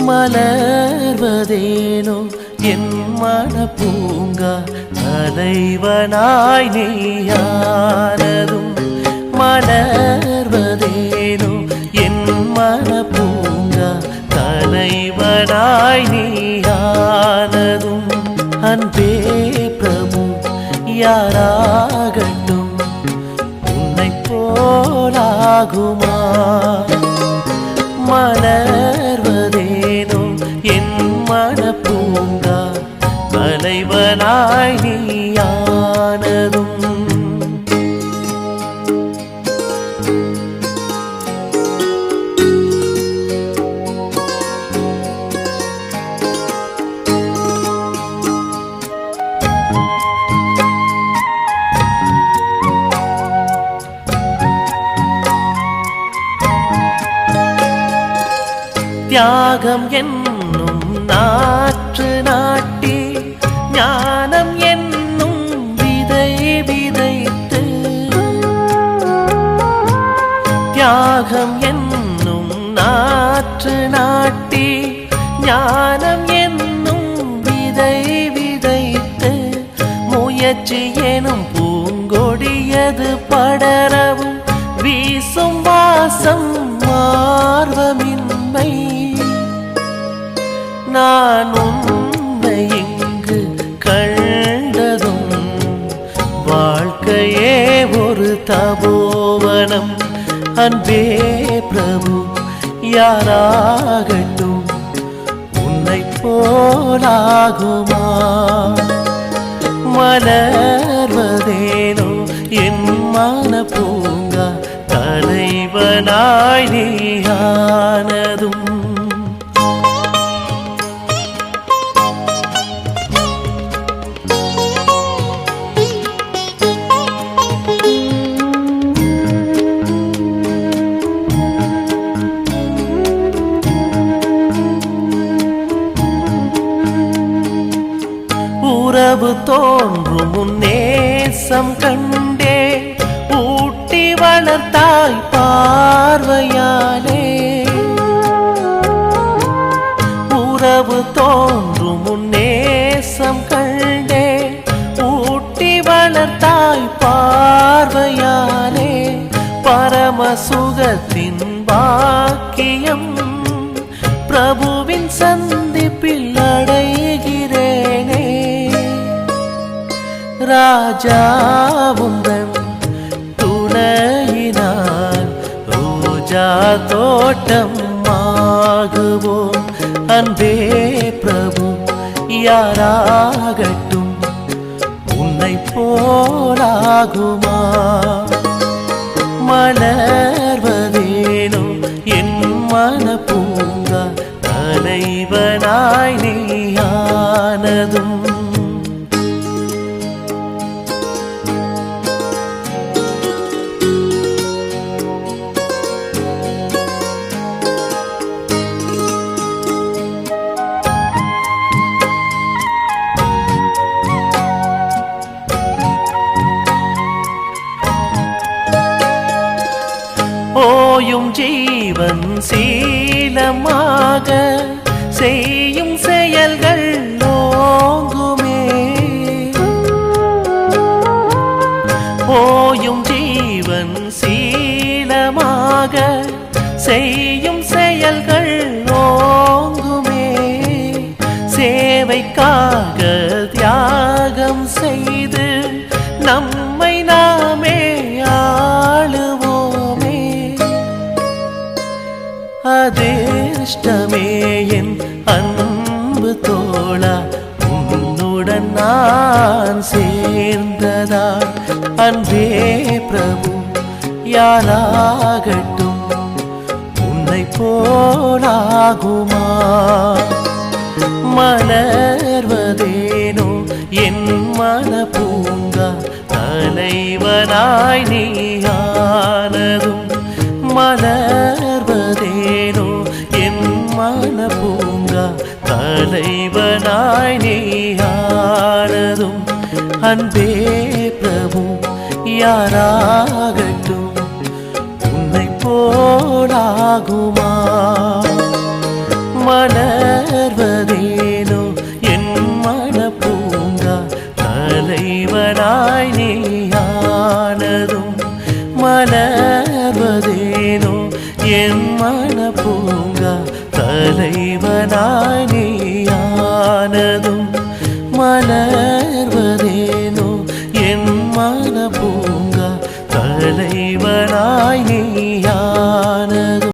மலர்வதேனோ என் மனப்பூங்கா தலைவனாய் நீயானதும் மலர்வதேனோ என் மனப்பூங்கா தலைவனாய் நீயானதும் அன்பே பிரபு யாராகட்டும் உன்னை போலாகுமா மலர்வதேனோ என் மனப்பூங்கா தலைவனாய் நீயானதும் தியாகம் என்னும் நாற்று நாட்டி ஞானம் என்னும் விதை விதைத்து தியாகம் என்னும் நாற்று நாட்டி ஞானம் என்னும் விதை விதைத்து முயற்சி எனும் பூங்கொடியது படரவும் வீசும் வாசம் மார்வமின்மை நான் உன்னை இங்கு கண்டதும் வாழ்க்கையே ஒரு தபோவனம் அன்பே பிரபு யாராகட்டும் உன்னை போலாகுமா மலர்வதேனோ என் மனப்பூங்கா தலைவனாய் நீயானதும் உறவு தோன்றும் முன்னேசம் கண்டே ஊட்டி வளர்த்தாய் பார்வையாலே உறவு தோன்றும் முன்னேசம் கண்டே ஊட்டி வளர்த்தாய் பார்வையாலே பரம சுகத்தின் பாக்கியம் பிரபுவின் சந்திப்பில் அடைகிறேனே ராஜாவுந்தன் துணையினால் ரோஜா தோட்டம் ஆகுவோம் அன்பே பிரபு யாராகட்டும் உன்னை போலாகுமா மலர்வதேனோ என் மனப்பூங்கா தலைவனாய் நீயானதும் ஓயும் ஜீவன் சீலமாக செய்யும் செயல்கள் ஓங்குமே ஓயும் ஜீவன் சீலமாக செய்யும் செயல்கள் ஓங்குமே சேவைக்காக தியாகம் செய்து நம்மை நாமே ஆளுவோமே அதிர்ஷ்டமே என் அன்பு தோழா உன்னுடன் நான் சேர்ந்ததால் அன்பே பிரபு யாராகட்டும் உன்னை போலாகுமா மலர்வதேனோ என் மனப்பூங்கா தலைவனாய் நீயானதும் மலர்வதேனோ என் மனப்பூங்கா தலைவனாய் நீயானதும் அன்பே பிரபு யாராகட்டும் உன்னை போலாகுமா மலர்வதேனோ என் மனப்பூங்கா தலைவனாய் நீயானதும் மலர்வதேனோ என் மன